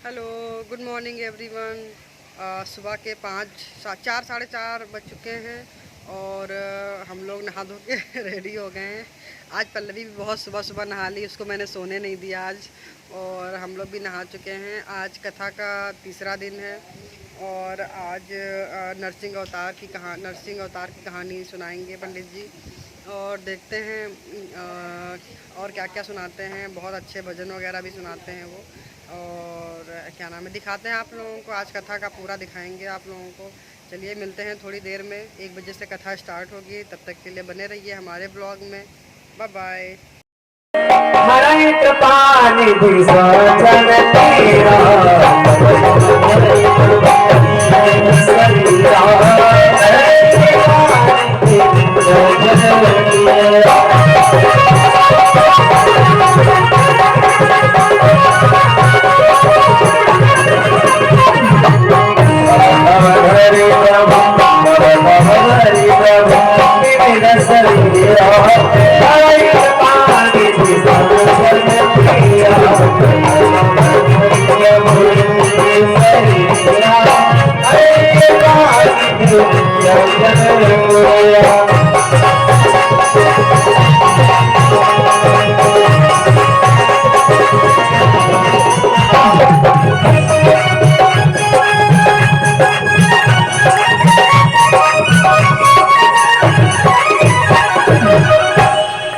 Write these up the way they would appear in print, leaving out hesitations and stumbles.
Hello, good morning everyone. सुबह के 4 साढ़े 4 बज चुके हैं और हम लोग नहा धो के रेडी हो गए हैं। आज पल्लवी भी बहुत सुबह सुबह नहा ली, उसको मैंने सोने नहीं दिया आज। और हम लोग भी नहा चुके हैं। आज कथा का तीसरा दिन है और आज नरसिंह अवतार की कहानी सुनाएंगे पंडित जी। और देखते हैं और क्या क्या सुनाते हैं। बहुत अच्छे भजन वगैरह भी सुनाते हैं वो। और क्या नाम है, दिखाते हैं आप लोगों को। आज कथा का पूरा दिखाएंगे आप लोगों को। चलिए मिलते हैं थोड़ी देर में। 1 बजे से कथा स्टार्ट होगी, तब तक के लिए बने रहिए हमारे ब्लॉग में। Bye bye.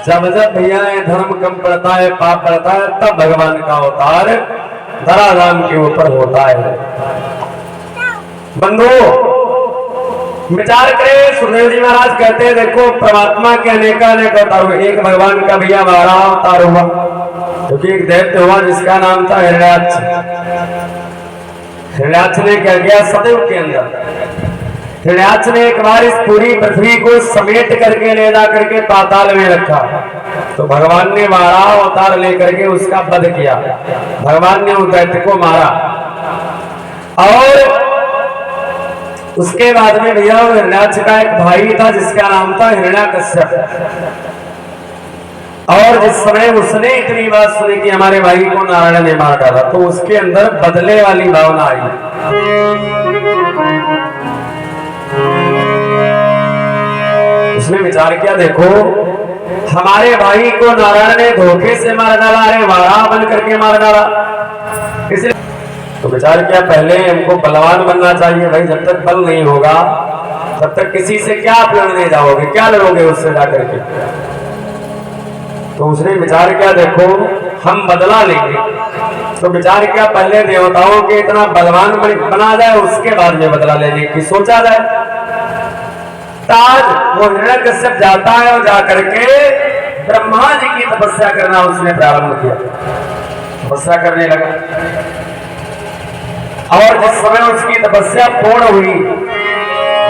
जब जब भैया धर्म कम पड़ता है, पाप पड़ता है, तब भगवान का अवतार धराधाम के ऊपर होता है। बंधु विचार करें, सुखदेव जी महाराज कहते हैं देखो परमात्मा के अनेक अवतार हुए। एक भगवान का भैया 12 अवतार हुआ, क्योंकि एक दैत्य हुआ जिसका नाम था हिरण्याक्ष। हिरण्याक्ष ने क्या किया, सतयुग के अंदर हिरण्याक्ष ने एक बार इस पूरी पृथ्वी को समेट करके ले जा करके पाताल में रखा। तो भगवान ने 12 अवतार लेकर के उसका वध किया। भगवान ने उस दैत्य को मारा और उसके बाद में भैया हिरण्याक्ष का एक भाई था जिसका नाम था हिरण्याकश्यप। और जिस समय उसने इतनी बात सुनी कि हमारे भाई को नारायण ने मार डाला, तो उसके अंदर बदले वाली भावना आई। उसने विचार किया देखो हमारे भाई को नारायण ने धोखे से मार डाला, अरे वारा बन करके मार डाला। इसलिए तो विचार किया पहले हमको बलवान बनना चाहिए। भाई जब तक बल नहीं होगा तब तक किसी से क्या आप लड़ने जाओगे, क्या लड़ोगे उससे जाकर के। तो उसने विचार किया देखो हम बदला लेंगे। तो विचार किया पहले देवताओं के इतना बलवान बना जाए, उसके बाद में बदला लेने की सोचा जाए। आज वो हिरण्यकश्यप जाता है और जाकर के ब्रह्मा जी की तपस्या करना उसने प्रारंभ किया। तपस्या करने लगा और जिस समय उसकी तपस्या पूर्ण हुई,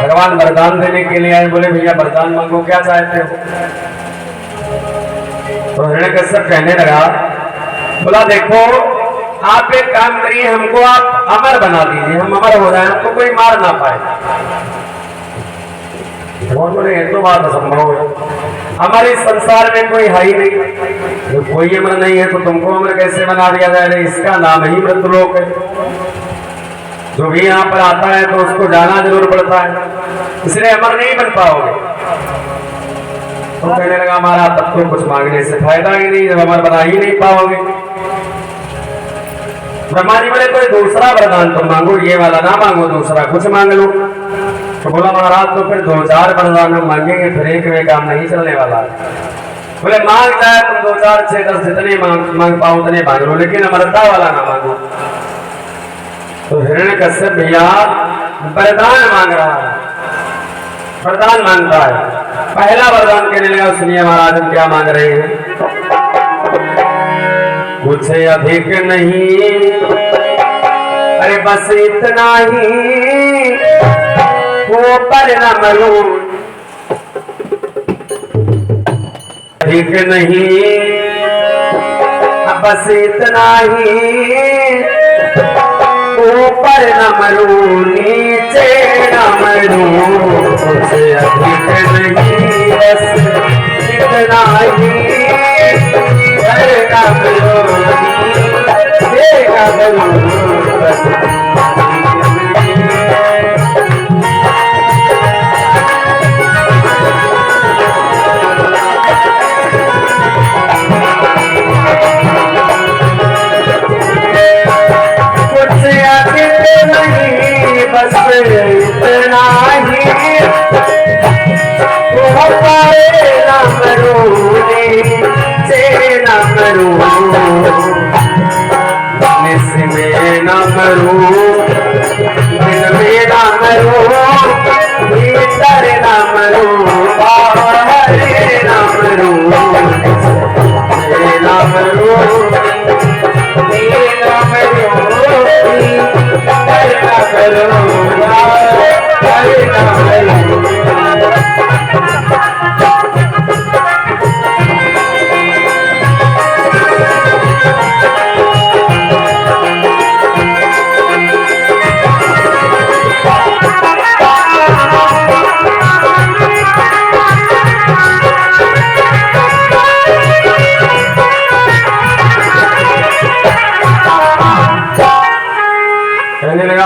भगवान वरदान देने के लिए आए। बोले भैया वरदान मांगो, क्या चाहते हो। तो हिरण्यकश्यप कहने लगा, बोला देखो आप एक काम करिए, हमको आप अमर बना दीजिए, हम अमर हो जाए, हमको कोई मार ना पाए। बोले ये तो बात असंभव है, हमारे संसार में कोई है ही नहीं। जो कोई अमर नहीं है तो तुमको अमर कैसे बना दिया जाए। इसका नाम ही मृत्युलोक है। जो भी यहाँ पर आता है तो उसको जाना जरूर पड़ता है, इसलिए अमर नहीं बन पाओगे। तो कहने लगा हमारा तब तो कुछ मांगने से फायदा ही नहीं, जब अमर बना ही नहीं पाओगे। ब्रह्मा जी बोले कोई दूसरा वरदान तुम मांगो, ये वाला ना मांगो, दूसरा कुछ मांग लो। तो बोला महाराज तो फिर 2-4 वरदान हम मांगेंगे, फिर एक में काम नहीं चलने वाला। बोले मांग जाए तुम 2, 4, 6, 10 जितने मांग पाओ उतने मांग लो, लेकिन अमरता वाला ना मांगो। तो हिरण्यकश्यप भैया वरदान मांग रहा है, वरदान मांगता है। पहला वरदान कहने लगा, सुनिए महाराज हम क्या मांग रहे हैं। कुछ अधिक नहीं, अरे बस इतना ही, वो पर न मरूं, अधिक नहीं, बस इतना ही, ऊपर न मरूं, नीचे न मरूं। कुछ अधिक नहीं, बस इतना ही, कर न मरूं, नीचे न मरूं। बस इतना ही वो पाए ना मरूनी से ना मरू में ना मरू दिन में ना मरू भीतर ना मरू बाहर ना मरू ना मरू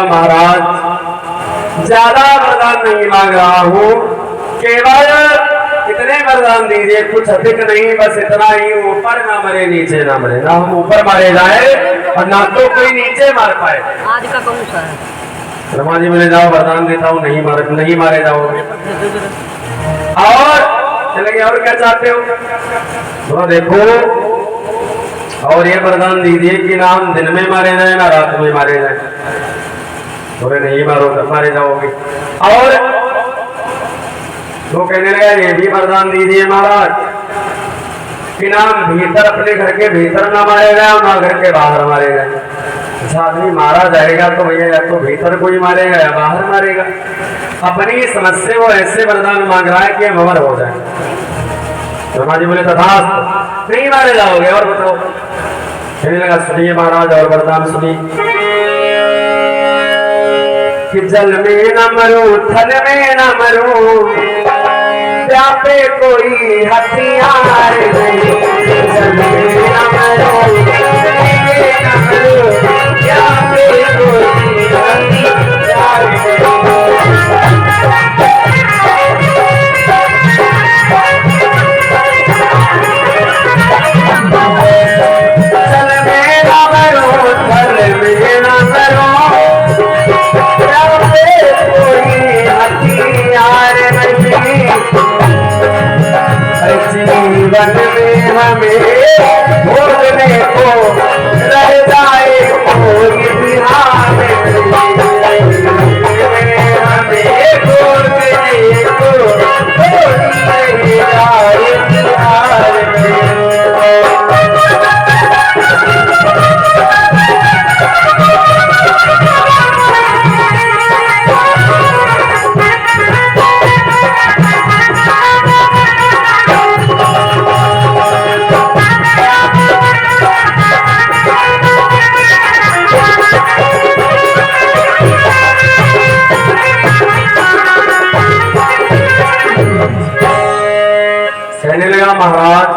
महाराज ज्यादा वरदान नहीं मांग रहा हूँ, केवल इतने वरदान दीजिए, कुछ अधिक नहीं, बस इतना ही, ऊपर ना मरे नीचे ना मरे, ना हम ऊपर मारे जाए और ना तो कोई नीचे मार पाए। आज का कौन सा है? रमा जी मैंने जाओ वरदान देता हूँ, नहीं मारे जाओगे। और चलेंगे, और क्या चाहते हो थोड़ा देखो। और ये वरदान दीजिए कि ना हम दिन में मारे जाए ना रात में मारे जाए, थोड़े नहीं मारोगे मारे जाओगे। और वो कहने लगा ये भी वरदान दीजिए महाराज कि ना भीतर अपने घर के भीतर ना मारे जाए और ना घर के बाहर मारे जाए। अच्छा आदमी मारा जाएगा तो भैया या तो भीतर कोई मारेगा या बाहर मारेगा। अपनी समस्या वो ऐसे वरदान मांग रहा है कि अमर हो जाए। ब्रह्मा जी बोले तथास्तु, नहीं मारे जाओगे। और बताओ, कहने लगा सुनिए महाराज और वरदान सुनिए कि जल में न मरो थल में न मरो, व्यापे कोई हथियार नहीं। जल में न मरो थल में न मरो, व्यापे कोई हथियार जीवन में हमें भोगने को रह जाए कोई बिहार, हमें भोगने को रह जाए बिहार। महाराज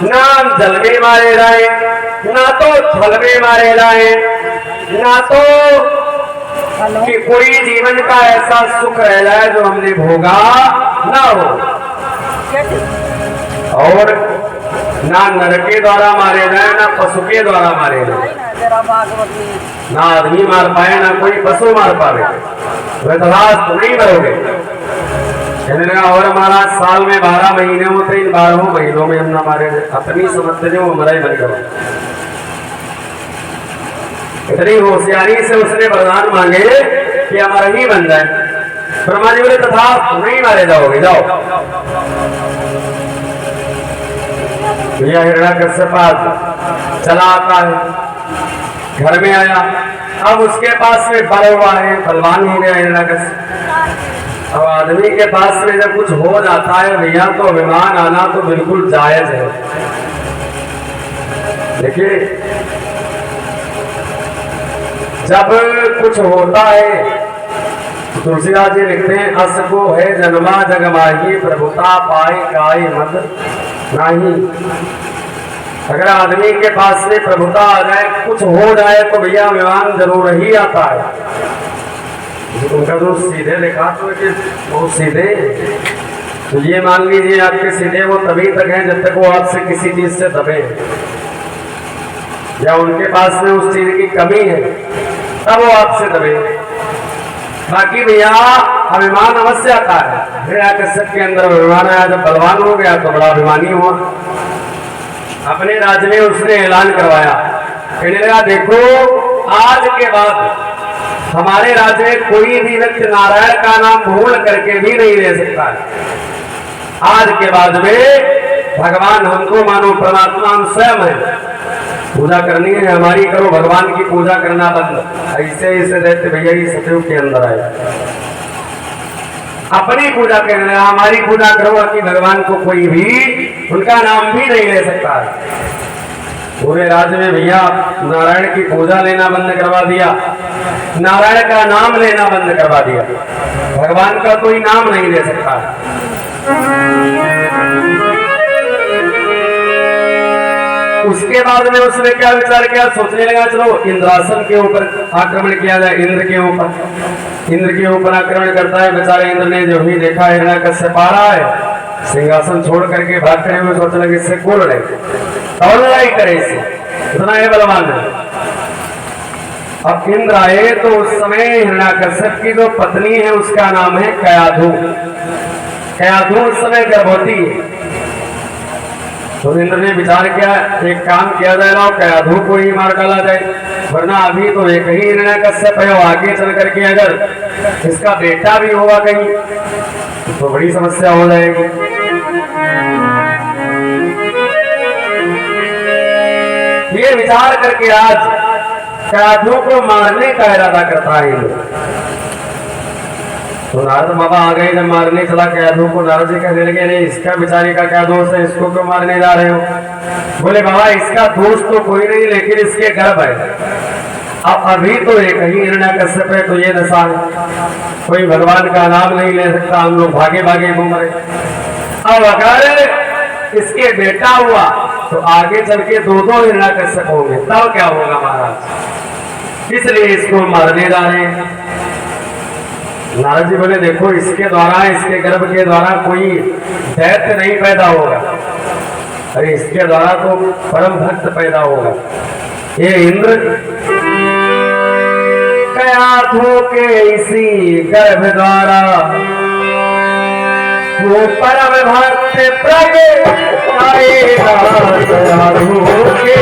ना जल में मारे जाए, ना तो थल में मारे जाए, ना तो कि कोई जीवन का ऐसा सुख रह जाए जो हमने भोगा ना हो, और ना नर के द्वारा मारे जाए ना पशु के द्वारा मारे जाए, ना आदमी मार पाए ना कोई पशु मार पाए, वह तो नहीं मरोगे। कहने लगा और महाराज साल में 12 महीने होते, इन 12 महीनों में हम ना मारे, अपनी समझते जो हमारा ही बन करो। इतनी होशियारी से उसने वरदान मांगे कि हमारा ही बन जाए। ब्रह्मा जी बोले तथा नहीं मारे जाओगे, जाओ। यह हिरण्यकश्यप चला आता है, घर में आया, अब उसके पास में बल हुआ है, बलवान ही गया हिरण्यकश्यप। अब आदमी के पास में जब कुछ हो जाता है भैया तो अभिमान आना तो बिल्कुल जायज है। देखिए जब कुछ होता है तुलसीदास जी लिखते हैं अस को है जन्मा जग माही, प्रभुता पाए गाय मद नाही। अगर आदमी के पास से प्रभुता आ जाए, कुछ हो जाए तो भैया अभिमान जरूर ही आता है। उनका जो सीधे लिखा तो कि वो सीधे, तो ये मान लीजिए आपके सीधे वो तभी तक हैं जब तक वो आपसे किसी चीज से दबे, या उनके पास में उस चीज की कमी है तब वो आपसे दबे। बाकी भैया अभिमान अवश्य आता है। हिरण्यकश्यप के अंदर अभिमान आया, जब बलवान हो गया तो बड़ा अभिमानी हुआ। अपने राज्य में उसने ऐलान करवाया, कहने लगा देखो आज के बाद हमारे राज्य में कोई भी व्यक्ति नारायण का नाम भूल करके भी नहीं ले सकता है। आज के बाद में भगवान हमको मानो परमात्मा हम स्वयं है, पूजा करनी है हमारी, करो, भगवान की पूजा करना बंद। ऐसे ऐसे रहते भैया ही सतयुग के अंदर आए, अपनी पूजा करना, हमारी पूजा करो, कि भगवान को कोई भी उनका नाम भी नहीं ले सकता है। पूरे राज्य में भैया नारायण की पूजा लेना बंद करवा दिया, नारायण का नाम लेना बंद करवा दिया, भगवान का कोई नाम नहीं ले सकता। उसके बाद में उसने क्या विचार किया, सोचने लगा चलो इंद्रासन के ऊपर आक्रमण किया जाए। इंद्र के ऊपर आक्रमण करता है। बेचारे इंद्र ने जो ही देखा हिरण्यकश्यप आ रहा है, सिंहासन छोड़ करके भाग खड़े हुए, सोचने लगे इससे कोल रहे और लड़ाई करे, इससे इतना है बलवान है। अब इंद्र आए तो उस समय हिरण्यकश्यप की जो पत्नी है उसका नाम है कयाधु। कयाधु उस समय गर्भवती है। तो इंद्र ने विचार किया एक काम किया जाए, लाओ कयाधु को ही मार डाला जाए, वरना अभी तो एक ही हिरण्यकश्यप है, आगे चल करके अगर इसका बेटा भी होगा कहीं तो बड़ी समस्या हो जाएगी। ये विचार करके आज कयाधु को मारने का इरादा करता है इंद्र। तो नारद बाबा आ गए, जब मारने चला कयाधु को, नारद जी कहने लगे नहीं इसका बेचारे का क्या दोष है, इसको क्यों मारने जा रहे हो? बोले बाबा इसका दोष तो कोई नहीं, लेकिन इसके गर्भ है। अब अभी तो एक ही हिरण्यकश्यप है, तो ये दशा है, कोई भगवान का नाम नहीं ले सकता, हम लोग भागे भागे घूम रहे। अब अगर इसके बेटा हुआ तो आगे चल के दो हिरण्यकश्यप होंगे, तब क्या होगा महाराज, इसलिए इसको मारने जा रहे हैं। नारद जी बोले देखो इसके द्वारा, इसके गर्भ के द्वारा कोई दैत्य नहीं पैदा होगा, अरे इसके द्वारा तो परम भक्त पैदा होगा। ये इंद्र कयाधु के इसी गर्भ द्वारा वो परम भक्त प्रगटाएगा। कयाधु के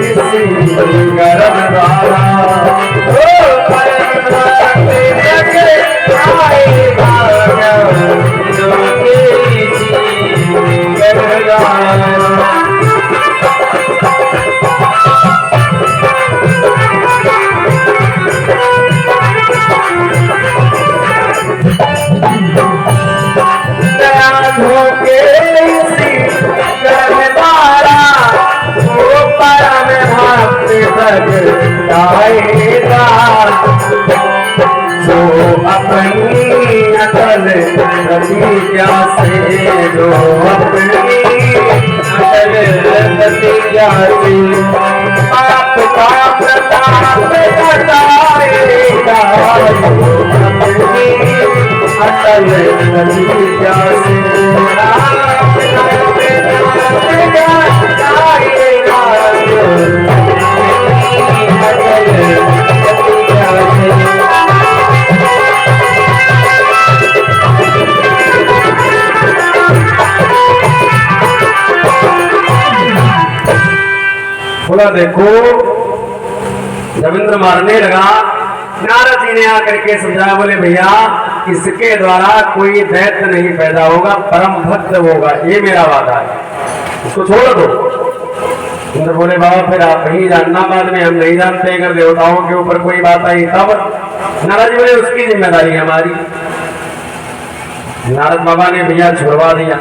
इसी गर्भ द्वारा वो परम भक्त अपनी अकल प्रतिज्ञा से, जो अपनी अकल प्रतिज्ञा से पाप का प्रताप घटाएगा। अपनी अकल प्रतिज्ञा से बोला देखो जब इंद्र मारने लगा, नारद जी ने आकर के समझाया, बोले भैया इसके द्वारा कोई दैत्य नहीं पैदा होगा, परम भक्त होगा, ये मेरा वादा है, इसको छोड़ दो। इंद्र बोले बाबा फिर आप ही जानना, बाद में हम नहीं जानते, अगर देवताओं के ऊपर कोई बात आई तब। नारद जी बोले उसकी जिम्मेदारी हमारी। नारद बाबा ने भैया छुड़वा दिया,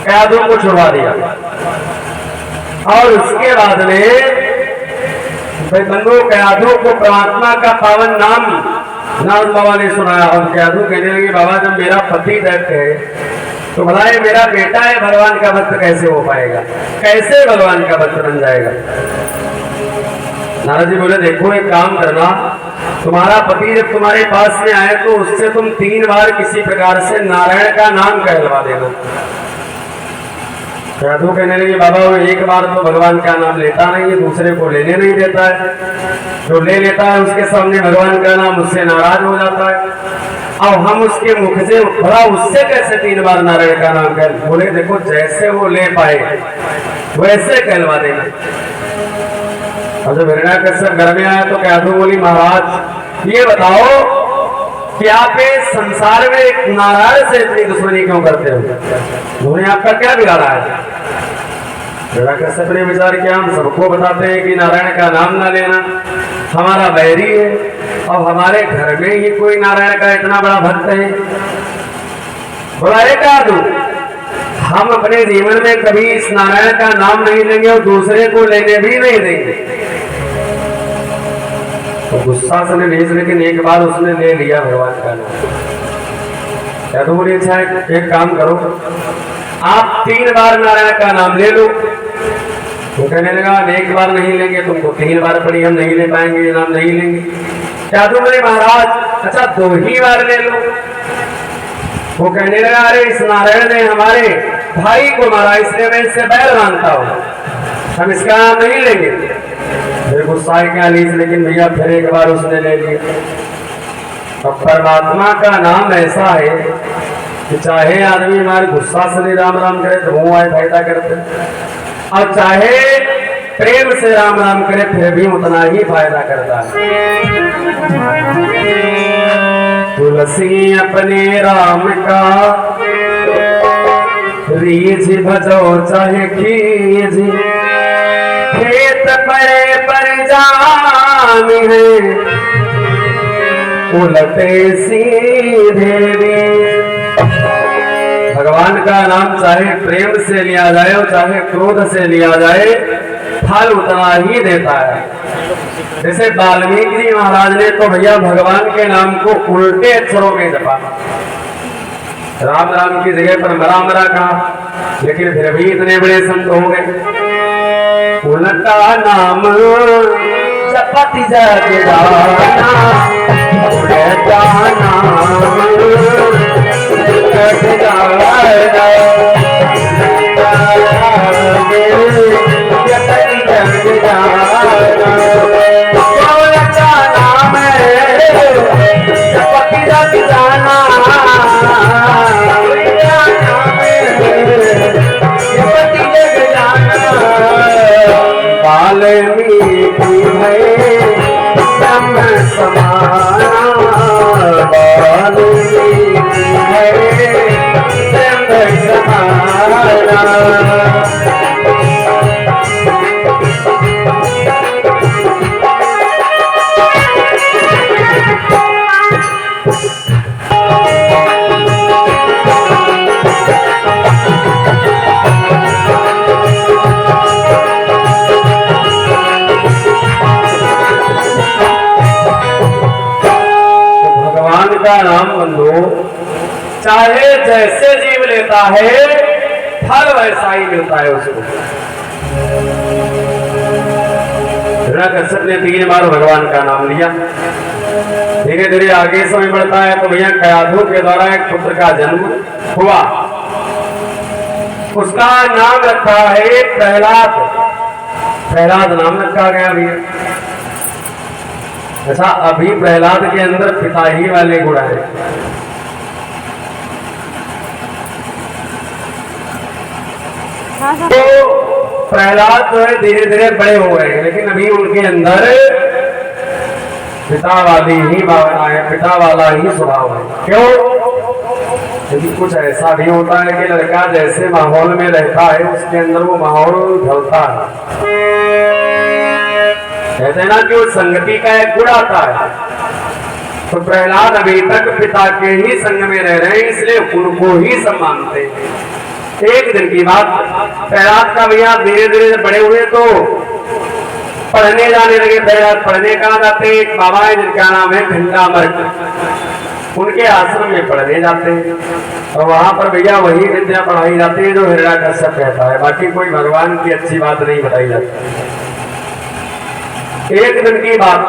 कयाधु को छुड़वा दिया, और उसके बाद में बंधु कयाधु को परमात्मा का पावन नाम नारद बाबा ने सुनाया। और कयाधु कहने लगे बाबा जब मेरा पति दैत्य है तो भला ये मेरा बेटा है, भगवान का भक्त कैसे हो पाएगा, कैसे भगवान का भक्त बन जाएगा। नारद जी बोले देखो एक काम करना, तुम्हारा पति जब तुम्हारे पास में आए तो उससे तुम 3 बार किसी प्रकार से नारायण का नाम कहलवा देना। साधु कहने लगे बाबा वो एक बार तो भगवान का नाम लेता नहीं है, दूसरे को लेने नहीं देता है, जो ले लेता है उसके सामने भगवान का नाम उससे नाराज हो जाता है। अब हम उसके मुख से भला उससे कैसे 3 बार नारायण का नाम कह, बोले देखो जैसे वो ले पाए वैसे कहलवा देना। और जब हिरण्याकश्यप घर में आया तो साधु बोली महाराज ये बताओ कि आप इस संसार में एक नारायण से इतनी दुश्मनी क्यों करते हो, उन्होंने आपका क्या बिगाड़ा है। हिरण्याकश्यप ने विचार किया हम सबको बताते हैं कि नारायण का नाम ना लेना, हमारा बैरी है, अब हमारे घर में ही कोई नारायण का इतना बड़ा भक्त है। बोला एक साधु हम अपने जीवन में कभी इस नारायण का नाम नहीं लेंगे और दूसरे को लेने भी नहीं देंगे। तो गुस्सा से नहीं, लेकिन एक बार उसने ले लिया भगवान का नाम। क्या तो बोली अच्छा एक काम करो आप 3 बार नारायण का नाम ले लो। वो कहने लगा एक बार नहीं लेंगे, तुमको 3 बार पड़ी, हम नहीं ले पाएंगे, ये नाम नहीं लेंगे। क्या तुम बोले महाराज अच्छा 2 ही बार ले लो। वो कहने लगा अरे इस नारायण ने हमारे भाई को मारा, इसलिए मैं इससे बैर मानता हूँ, हम इसका नाम नहीं लेंगे। फिर गुस्सा क्या ली, लेकिन भैया फिर एक बार उसने ले लिया। अब परमात्मा का नाम ऐसा है कि चाहे आदमी हमारे गुस्सा से राम राम करे तो वो आए फायदा करते, और चाहे प्रेम से राम राम करे फिर भी उतना ही फायदा करता है। तुलसी अपने राम का रीझ भजो चाहे कीज, खेत परे पर जाम है उलटे सीधे। भगवान का नाम चाहे प्रेम से लिया जाए और चाहे क्रोध से लिया जाए फल उतना ही देता है। जैसे वाल्मीकि जी महाराज ने तो भैया भगवान के नाम को उल्टे अक्षरों में जपा, राम राम की जगह पर मरा मरा कहा, लेकिन फिर भी इतने बड़े संत हो गए। उल्टा नाम जपति जग जाना, उल्टा नाम जग जाना, का नाम बंधु चाहे जैसे जीव लेता है फल वैसा ही मिलता है उसको। हिरण्याकश्यप ने 3 बार भगवान का नाम लिया, धीरे धीरे आगे समय बढ़ता है तो भैया कयाधु के द्वारा एक पुत्र का जन्म हुआ, उसका नाम रखा है प्रहलाद। प्रहलाद नाम रखा गया भैया। ऐसा अभी प्रहलाद के अंदर पिता ही वाले गुण है। तो प्रहलाद जो है धीरे धीरे बड़े हो रहे हैं, लेकिन अभी उनके अंदर पिता वाली ही भावना है, पिता वाला ही स्वभाव है। क्यों? क्योंकि कुछ ऐसा भी होता है कि लड़का जैसे माहौल में रहता है उसके अंदर वो माहौल ढलता है। कहते हैं ना कि वो संगति का एक गुण आता है। तो प्रहलाद अभी तक पिता के ही संग में रह रहे हैं, इसलिए उनको ही सब मानते हैं। एक दिन की बात, प्रहलाद का भैया धीरे धीरे बड़े हुए तो पढ़ने जाने लगे। प्रहलाद पढ़ने कहाँ जाते, एक बाबा है जिनका नाम है घंटामर्क। उनके आश्रम में पढ़ने जाते हैं और वहां पर भैया वही विद्या पढ़ाई जाती है जो हिरण्यकश्यप कहता है, बाकी कोई भगवान की अच्छी बात नहीं बताई जाती। एक दिन की बात,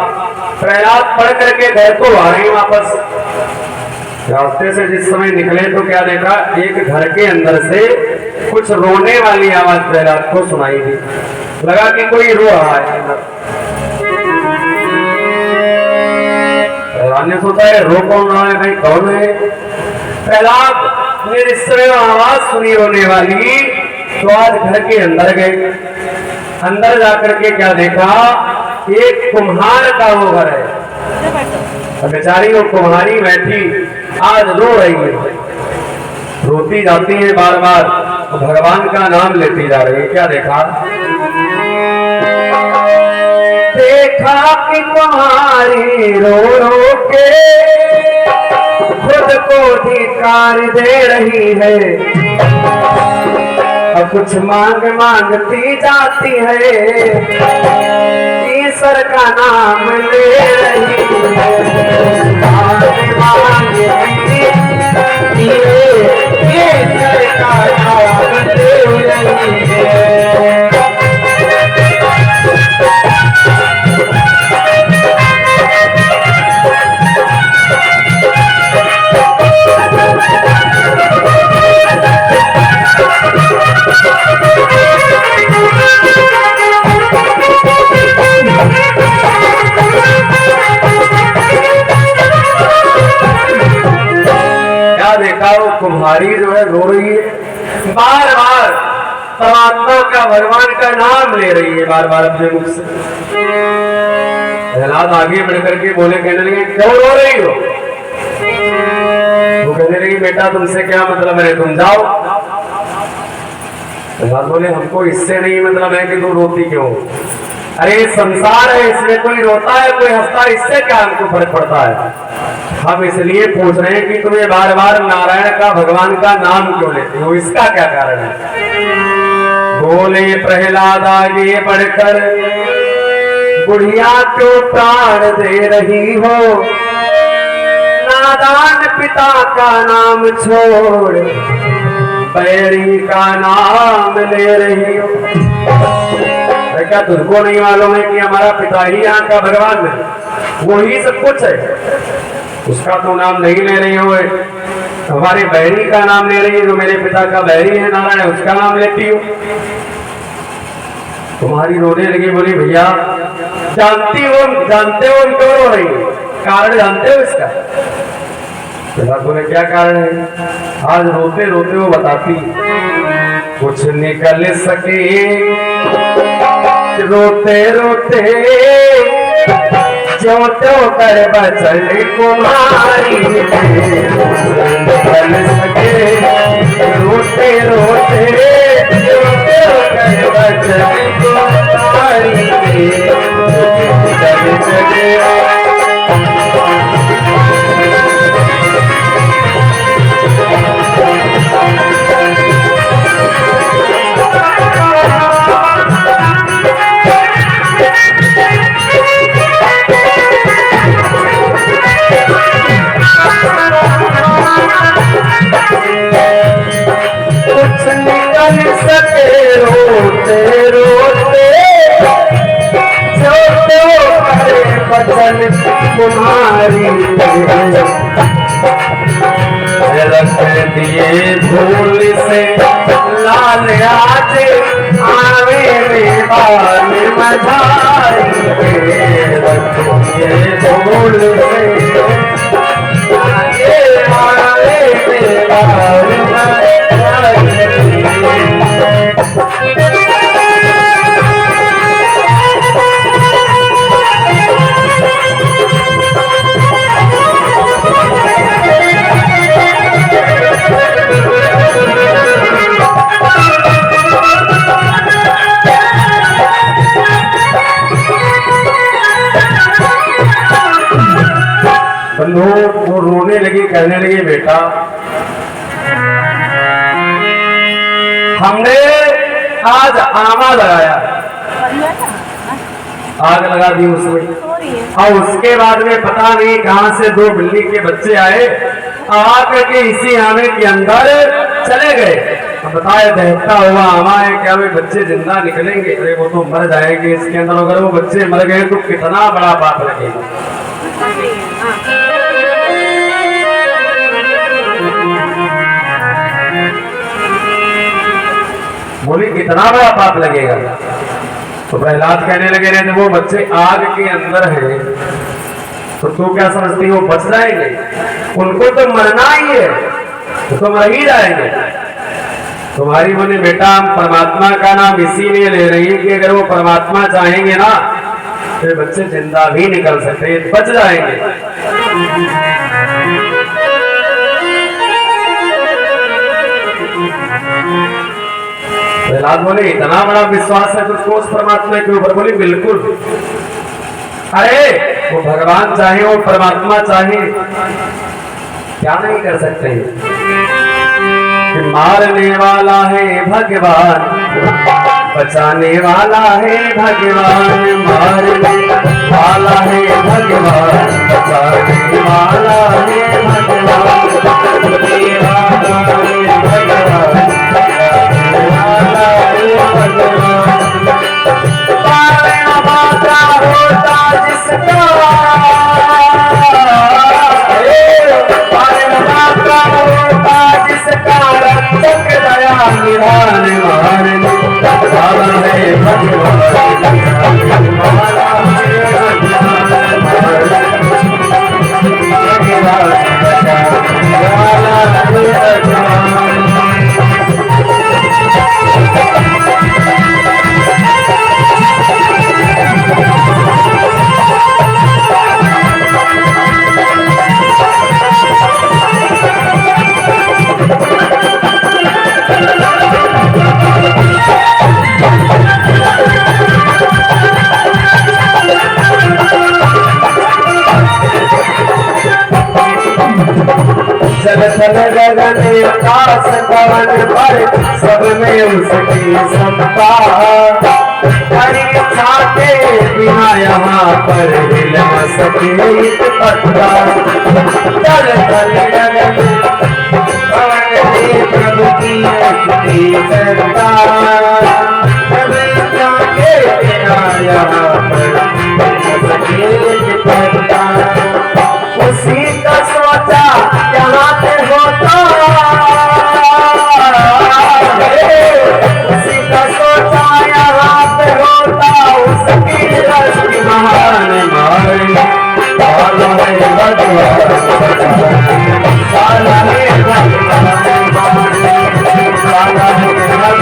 प्रहलाद पढ़ करके घर को आ रहे वापस, रास्ते से जिस समय निकले तो क्या देखा, एक घर के अंदर से कुछ रोने वाली आवाज प्रहलाद को सुनाई दी। लगा कि कोई रो रहा है अंदर। प्रहलाद ने सोचा है रो कौन रहा है, भाई कौन है। प्रहलाद ने जिस समय आवाज सुनी रोने वाली तो आज घर के अंदर गए। अंदर जाकर के क्या देखा, एक कुम्हार का वो घर है, बेचारी वो कुम्हारी बैठी आज रो रही है, रोती जाती है बार बार, भगवान का नाम लेती जा रही है। क्या देखा, देखा कि कुम्हारी रो रो के खुद को धिक्कार दे रही है, और कुछ मांग मांगती जाती है, ईश्वर का नाम ले रही है, ईश्वर का नाम ले रही है। देखा वो कुम्हारी जो है रो रही है, बार बार परमात्मा का भगवान का नाम ले रही है बार बार अपने मुख से। प्रहलाद आगे बढ़कर के बोले, कहने लगे क्यों रो रही हो। वो कहने लगी बेटा तुमसे क्या मतलब है, तुम जाओ। प्रहलाद बोले हमको इससे नहीं मतलब है कि तुम रोती क्यों। अरे संसार है, इसमें कोई रोता है कोई हंसता है, इससे क्या हमको फर्क पड़ता है। हम इसलिए पूछ रहे हैं कि तुम्हें बार बार नारायण का भगवान का नाम क्यों लेते हो, इसका क्या कारण है। बोले प्रहलाद आगे बढ़कर, बुढ़िया क्यों प्राण दे रही हो, नादान पिता का नाम छोड़ बैरी का नाम ले रही हो। क्या तुझको नहीं मालूम है कि हमारा पिता ही यहाँ का भगवान है, वो ही सब कुछ है, उसका तो नाम नहीं ले रही हो, हमारे बैरी का नाम ले रही है, जो मेरे पिता का बैरी है नारायण, उसका नाम लेती हो। तुम्हारी रोने लगी, बोली भैया जानते हो हम क्यों रो रही है, कारण जानते हो इसका। बोले क्या कारण है। आज रोते रोते वो बताती, कुछ निकल सके रोते रोते जो तो कर बचल कुमारी, निकल सके रोते रोते जो तो कर बचल कुमारी, निकल सके। रोते रोते जो तो करे बचन तुम्हारी, रख दिए भूल से लाल आज आवे में बाल मझारी, रख दिए भूल से आवे में बाल मझारी। वो रोने लगी, कहने लगी बेटा हमने आज आमा लगाया, आग लगा दी उसमें, और उसके बाद में पता नहीं कहां से 2 बिल्ली के बच्चे आए, आकर के इसी आने के अंदर चले गए। बताए दहकता हुआ आमा है, क्या वे बच्चे जिंदा निकलेंगे? अरे वो तो मर जाएंगे इसके अंदर। अगर वो बच्चे मर गए तो कितना बड़ा पाप लगेगा। बोली कितना बड़ा पाप लगेगा। तो प्रहलाद कहने लगे, रहे वो बच्चे आग के अंदर हैं तो तू क्या समझती हो बच जाएंगे? उनको तो मरना ही है, तो मर ही जाएंगे। तुम्हारी बोली बेटा हम परमात्मा का नाम इसीलिए ले रही है कि अगर वो परमात्मा चाहेंगे ना तो बच्चे जिंदा भी निकल सकते, बच जाएंगे। प्रहलाद बोले इतना बड़ा विश्वास है तुझको उस परमात्मा के ऊपर? बोली बिल्कुल। अरे वो भगवान चाहे, वो परमात्मा चाहे, क्या नहीं कर सकते कि मारने वाला है भगवान, बचाने वाला है भगवान। मारने वाला है भगवान, बचाने वाला है भगवान। गगन आकाश पवन पर सब में उसकी समता। हरी इच्छा के बिना यहाँ पर हिल न सके पत्ता। चल चल गगन पवन हे प्रभु की उसकी चलता। हरी इच्छा के बिना यहाँ पर हिल न सके पत्ता। उसी का सोचा यहाँ पे होता, उसी का सोचा यहाँ पे होता। उसकी रश्मि महान मारे साला है भगवान, साला है भगवान, साला है भगवान,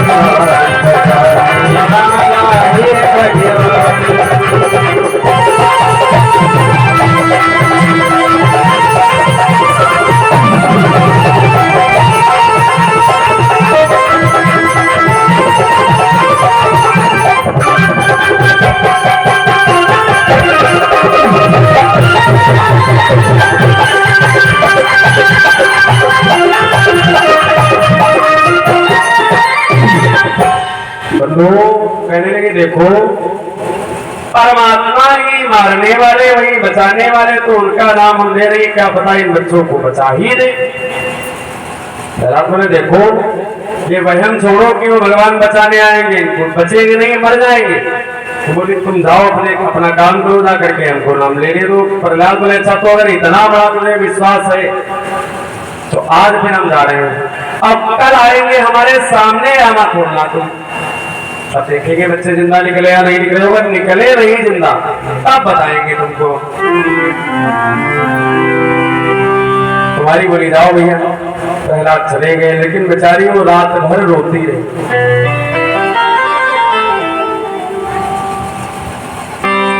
कहने लगे देखो परमात्मा ही मारने वाले वही बचाने वाले, तो उनका नाम हम ले रहे, क्या पता इन बच्चों को बचा ही दे। ने देखो ये वहम छोड़ो कि वो भगवान बचाने आएंगे, इनको बचेंगे नहीं मर जाएंगे। तो बोली तुम जाओ अपना काम करो, जा करके हमको नाम ले रहे। तो प्रहलाद बोले अच्छा तो अगर इतना बड़ा तुम्हें विश्वास है तो आज फिर हम जा रहे हैं, अब कल आएंगे हमारे सामने आना खोलना तुम, अब देखेंगे बच्चे जिंदा निकले या नहीं निकले। अगर निकले नहीं जिंदा तब बताएंगे तुमको। तुम्हारी बोली जाओ भैया। प्रहलाद चले गए, लेकिन बेचारी वो रात भर रोती रही।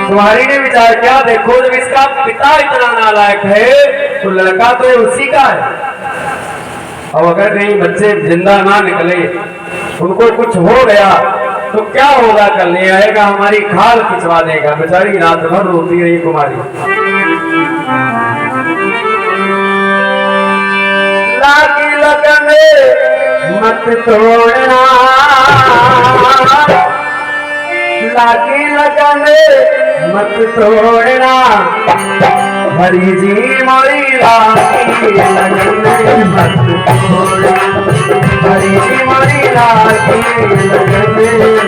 तुम्हारी ने विचार किया देखो जब इसका पिता इतना नालायक है तो लड़का तो उसी का है। अब अगर कहीं बच्चे जिंदा ना निकले, उनको कुछ हो गया तो क्या होगा? कल नहीं आएगा हमारी खाल खिंचवा देगा। बेचारी रात भर रोती रही कुमारी। लागी लगन मत तोड़ना, लागी लगन मत तोड़ना, हरी जी मोरी लागी लगन मत तोड़ना, हरी जी मोरी लागी लगन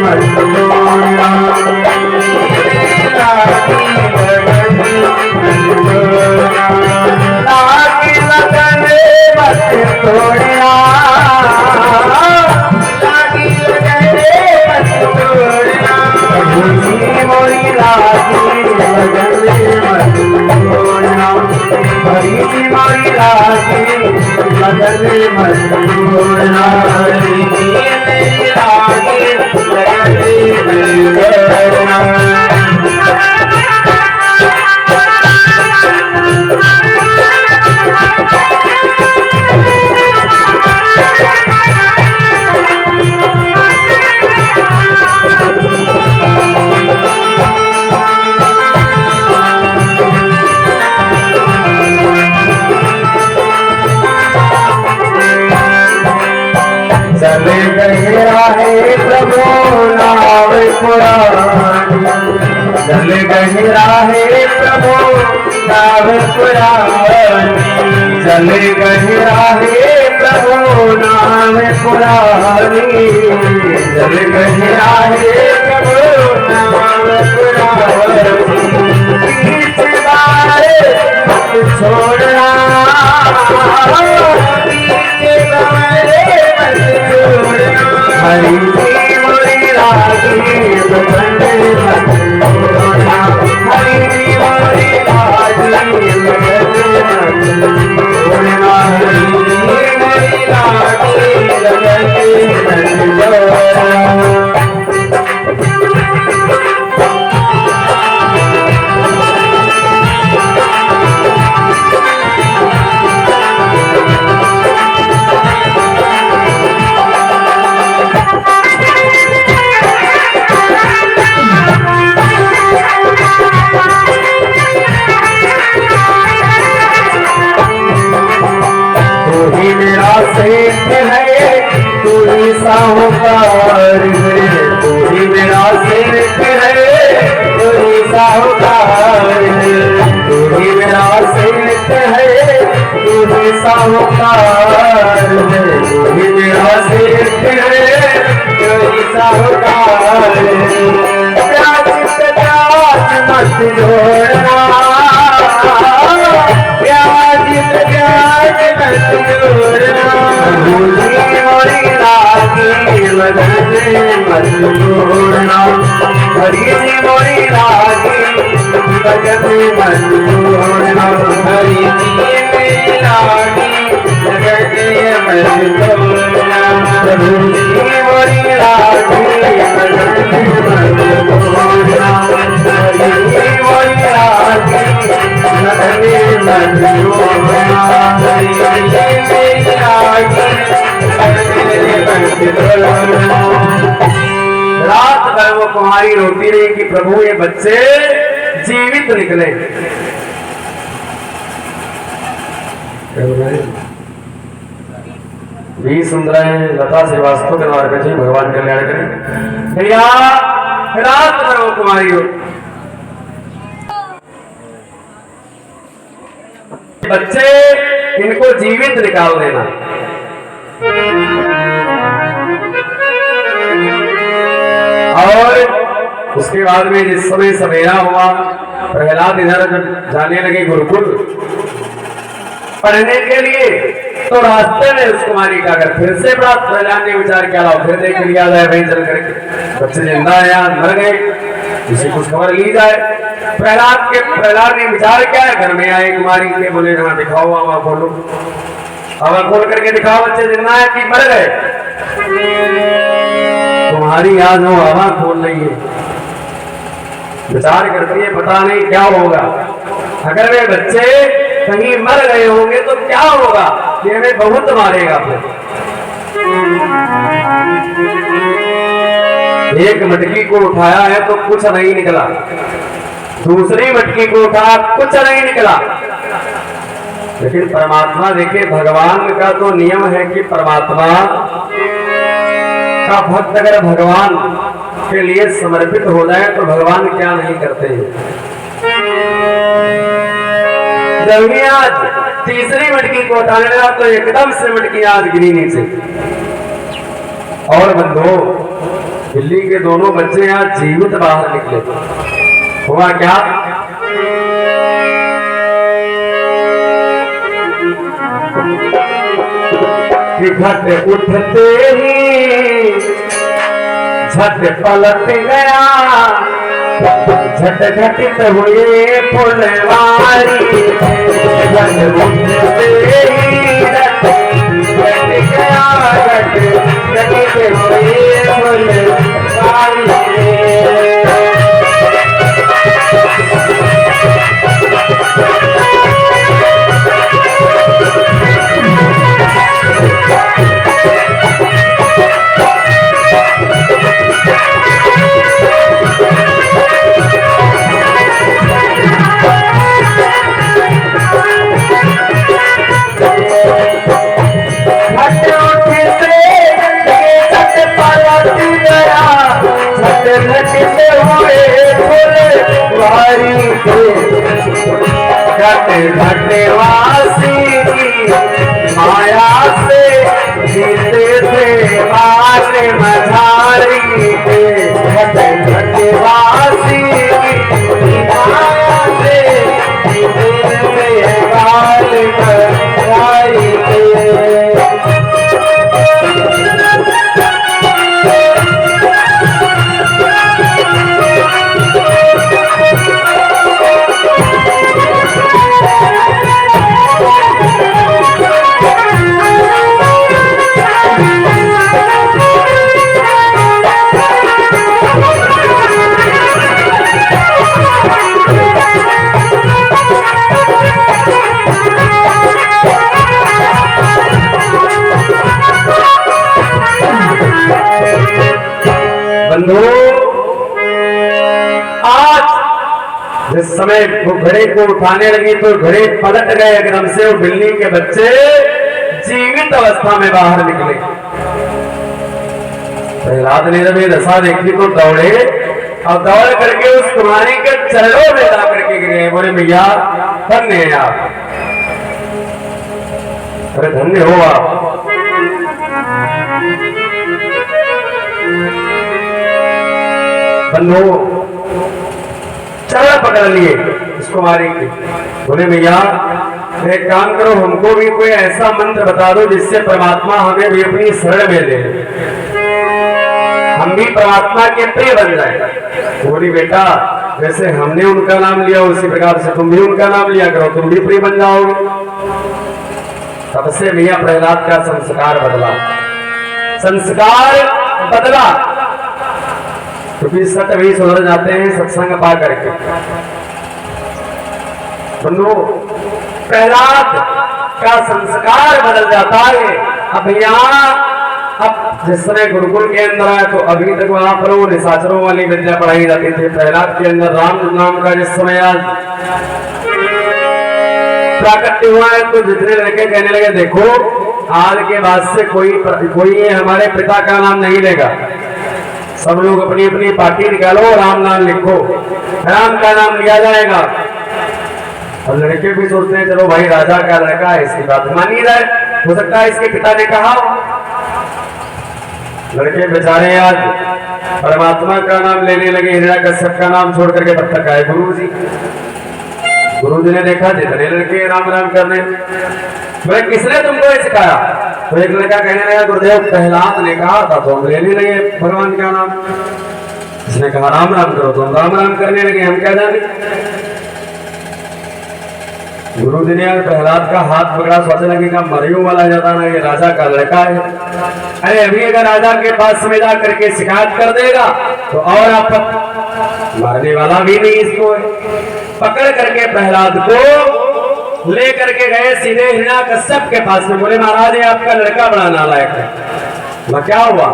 मत तोड़ना, लागी लगन मत तोड़ना, लागी लगन मत तोड़ना, मोरी लागी लगन मत तोड़ना, हरी जी मोरी लागी लगन मत तोड़ना, हरी जी मेरी लागी लगन मत तोड़ना। चले गए राहे प्रभु नाव पुरानी, चले गए राहे प्रभु नाव पुरानी, चले गए राहे प्रभु नाव पुरानी, चले गए राहे प्रभु नाव पुरानी, बीच बारे मत छोड़ना, बीच बारे हरी जी मोरी लागी लगन मत तोड़ना, हरी जी मोरी लागी लगन मत तोड़ना, हरी जी मोरी लागी लगन मत तोड़ना। सेठ है तू ही साहूकार है, तू ही मेरा सेठ है तू ही साहूकार है, तू ही मेरा सेठ है तू ही साहूकार है, तू ही मेरा सेठ है तू ही साहूकार है, प्याज प्याज मत जोड़ना, प्याज प्याज मत जोड़ना, मोरी लागी लगन मत तोड़ना, हरी जी मोरी लागी लगन मत तोड़ना, हरी जी मेरी लागी लगन मत तोड़ना, हरी जी मोरी लागी लगन मत तोड़ना, हरी जी मोरी लागी लगन मत तोड़ना, हरी जी मेरी लागी। रात भर वो कुमारी रोती रही कि प्रभु ये बच्चे जीवित निकले। भी सुन रहे हैं लता श्रीवास्तव के द्वारा जी भगवान कल्याण करें भैया। रात भर वो कुमारी रोती, बच्चे इनको जीवित निकाल देना। और उसके बाद में जिस समय सवेरा हुआ, प्रहलाद इधर जब जाने लगे गुरुकुल पढ़ने के लिए, तो रास्ते में उस कुमारी का अगर फिर से प्रहलाद ने विचार किया, फिर देख लिया जाए वहीं चल करके, बच्चे जिंदा है या मर गए, किसी कुछ खबर ली जाए। प्रहलाद ने विचार किया, घर में आए कुमारी के, बोले हाँ दिखाओ आवा खोलो, आवा खोल करके दिखाओ बच्चे जिंदा है कि मर गए। तुम्हारी याद हो आवा खोल रही है, विचार करती है पता नहीं क्या होगा, अगर वे बच्चे कहीं मर गए होंगे तो क्या होगा, ये हमें बहुत मारेगा। फिर एक मटकी को उठाया है तो कुछ नहीं निकला, दूसरी मटकी को उठाया कुछ नहीं निकला। लेकिन परमात्मा देखिए, भगवान का तो नियम है कि परमात्मा का भक्त अगर भगवान के लिए समर्पित हो जाए तो भगवान क्या नहीं करते हैं। जब भी आज तीसरी मटकी को उठाने लगा तो एकदम से मटकी आज गिरी नीचे। और बंधु, बिल्ली के दोनों बच्चे आज जीवित बाहर निकले। हुआ क्या? कि घट उठते ही झट पलट गया, झट घटित हुए फुलवारी। झट उठते ही झट गया, झट घटित हुए फुलवारी। घटवासी माया से जीते थे बाल मझारी के। घटवासी माया से जीते थे बाल मझारी के। बंधु, आज जिस समय वो घड़े को उठाने लगी तो घड़े पलट गए एकदम से। वो बिल्ली के बच्चे जीवित अवस्था में बाहर निकले। प्रहलाद ने जब ये दशा देखी तो दौड़े और दौड़ करके उस कुमारी के चरणों में जा करके गिरे। बोले भैया धन्य है आप, अरे धन्य हो आप। बंधु चरण पकड़ लिए उस कुमारी की। बोले भैया एक काम करो, हमको भी कोई ऐसा मंत्र बता दो जिससे परमात्मा हमें भी अपनी शरण में ले, हम भी परमात्मा के प्रिय बन जाए। बोली बेटा जैसे हमने उनका नाम लिया उसी प्रकार से तुम भी उनका नाम लिया करो, तुम भी प्रिय बन जाओगे। तब से भैया प्रहलाद का संस्कार बदला, संस्कार बदला, क्योंकि सत भी सुधर जाते हैं सत्संग पा करके। बंधु, प्रहलाद का संस्कार बदल जाता है। अब यहाँ अब जिस समय गुरुकुल के अंदर आए तो अभी तक वहां पर वो निशाचरों वाली विद्या पढ़ाई जाती थी। प्रहलाद के अंदर राम नाम का जिस समय आज प्राकट्य हुआ है तो जितने लड़के कहने लगे देखो आज के बाद से कोई हमारे पिता का नाम नहीं लेगा, सब लोग अपनी अपनी पार्टी निकालो, राम नाम लिखो, राम का नाम लिया जाएगा। और लड़के भी सोचते हैं चलो भाई राजा का लड़का है इसकी बात मान ही रहे, हो सकता है इसके पिता ने कहा। लड़के बेचारे आज परमात्मा का नाम लेने लगे, हिरण्यकश्यप का नाम छोड़ करके तब तक आए गुरुजी। गुरुजी ने देखा जितने लड़के राम राम करने, बोले किसने तुमको ये सिखाया? तो एक लड़का कहने लगा गुरुदेव प्रहलाद ने कहा था तो हम लेने लगे भगवान का नाम। इसने कहा राम राम करो तो हम राम राम करने लगे, हम क्या जाने। गुरु जी ने प्रहलाद का हाथ पकड़ा, सोचने लगे का मरियों वाला जाता ना ये राजा का लड़का है। अरे अभी अगर राजा के पास में जा करके शिकायत कर देगा तो और आप मारने वाला भी नहीं इसको है। पकड़ करके प्रहलाद को ले करके गए सीधे हिरण्यकश्यप के पास में। बोले महाराज आपका लड़का बड़ा नालायक है। बोला क्या हुआ,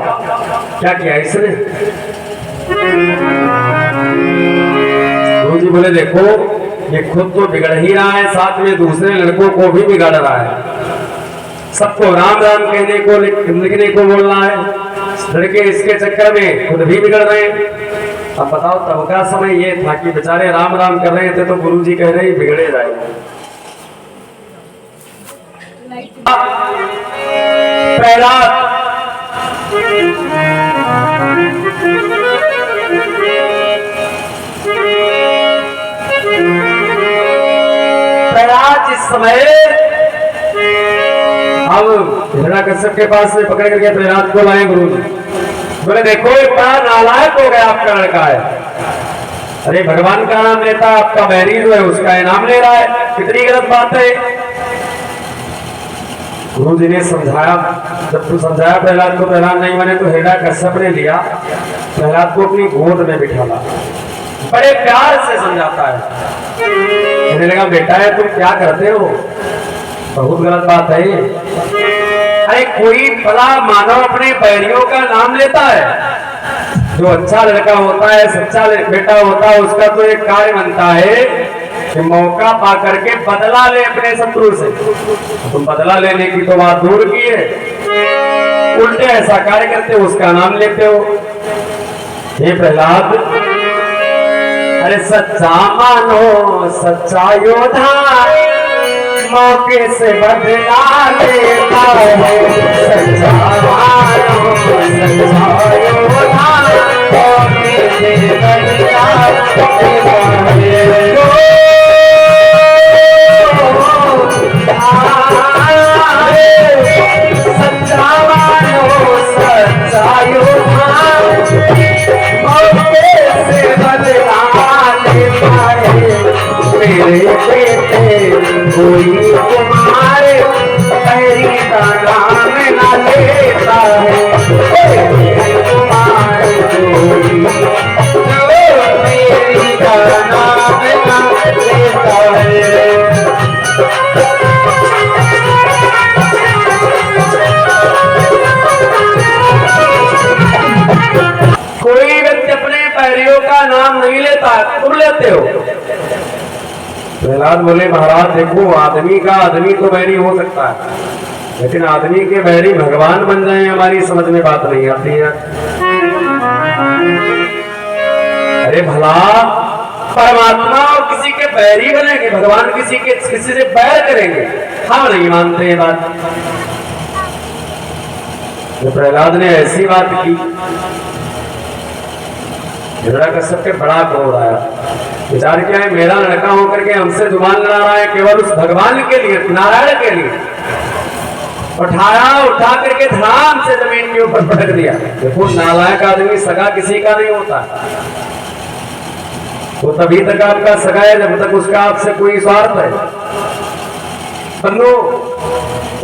क्या किया इसने? गुरु जी बोले देखो ये खुद तो बिगड़ ही रहा है, साथ में दूसरे लड़कों को भी बिगाड़ रहा है। सबको राम राम कहने को लिखने को बोल रहा है, लड़के इसके चक्कर में खुद भी बिगड़ रहे हैं। अब बताओ तब का समय ये था कि बेचारे राम राम कर रहे थे तो गुरुजी कह रहे बिगड़े जाएंगे। प्रहलाद जिस समय अब हिरण्याकश्यप के पास से पकड़ करके प्रहलाद को लाए गुरु जी। बोले देखो इतना नालायक हो गया आपका लड़का है। अरे भगवान का नाम लेता, आपका बैरी जो है उसका इनाम ले रहा है, कितनी गलत बात है। गुरु जी ने समझाया, जब तू समझाया प्रहलाद को, प्रहलाद नहीं माने तो हिरण्याकश्यप ने लिया प्रहलाद को अपनी गोद में बिठाला, बड़े प्यार से समझाता है। कहने लगा बेटा है तुम क्या करते हो, बहुत गलत बात है। अरे कोई भला मानव अपने बैरियों का नाम लेता है। जो अच्छा लड़का होता है, सच्चा बेटा होता है, उसका तो एक कार्य बनता है कि मौका पा करके बदला ले अपने शत्रु से। तुम बदला लेने की तो बात दूर की है, उल्टे ऐसा कार्य करते हो, उसका नाम लेते हो। हे प्रहलाद, अरे सच्चा मानो सच्चा योद्धा मौके से बदला लेता है। सच्चा मानो सच्चा योद्धा मौके से बदला लेता है। सच्चा मानो सच्चा योद्धा मौके से बदला लेता है। मेरे बेटे कोई तुम्हारे बैरी का नाम न लेता है। तुम्हारे कोई मेरी का नाम न लेता है। कोई व्यक्ति अपने पैरियों का नाम नहीं लेता, तुम लेते हो। प्रहलाद बोले महाराज देखो, आदमी का आदमी तो बैरी हो सकता है, लेकिन आदमी के बैरी भगवान बन जाए हमारी समझ में बात नहीं आती है। अरे भला परमात्मा और किसी के बैरी बनेंगे, भगवान किसी से बैर करेंगे, हम नहीं मानते ये बात। तो प्रहलाद ने ऐसी बात की, हिरण्याकश्यप के बड़ा क्रोध आया। विचार क्या है, मेरा लड़का होकर के हमसे जुबान लड़ा रहा है केवल उस भगवान के लिए, नारायण के लिए। उठा करके धड़ाम से जमीन के ऊपर पटक दिया। देखो नालायक आदमी सगा किसी का नहीं होता, वो तभी तक आपका सगा है जब तक उसका आपसे कोई स्वार्थ है। बंधु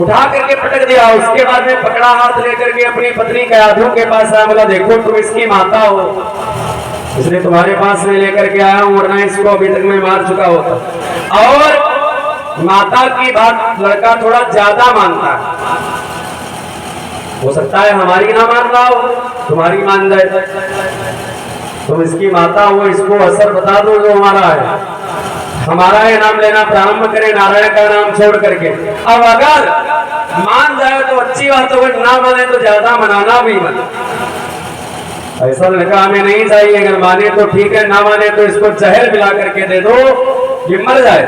उठा करके पटक दिया। उसके बाद में पकड़ा हाथ लेकर के अपनी पत्नी कयाधु के पास आया, बोला देखो तुम इसकी माता हो, इसलिए तुम्हारे पास में लेकर के आया हूं, वरना इसको अभी तक मैं मार चुका होता। और माता की बात लड़का थोड़ा ज्यादा मानता है, हो सकता है हमारी ना मान रहा हो, तुम्हारी मान जाए। तुम इसकी माता हो, इसको असर बता दो जो हमारा है, हमारा ये नाम लेना प्रारंभ करें, नारायण का नाम छोड़ करके। अब अगर मान जाए तो अच्छी बात हो, ना माने तो ज्यादा मनाना भी मत। ऐसा लड़का हमें नहीं चाहिए। अगर माने तो ठीक है, ना माने तो इसको जहर मिला करके दे दो, ये मर जाए।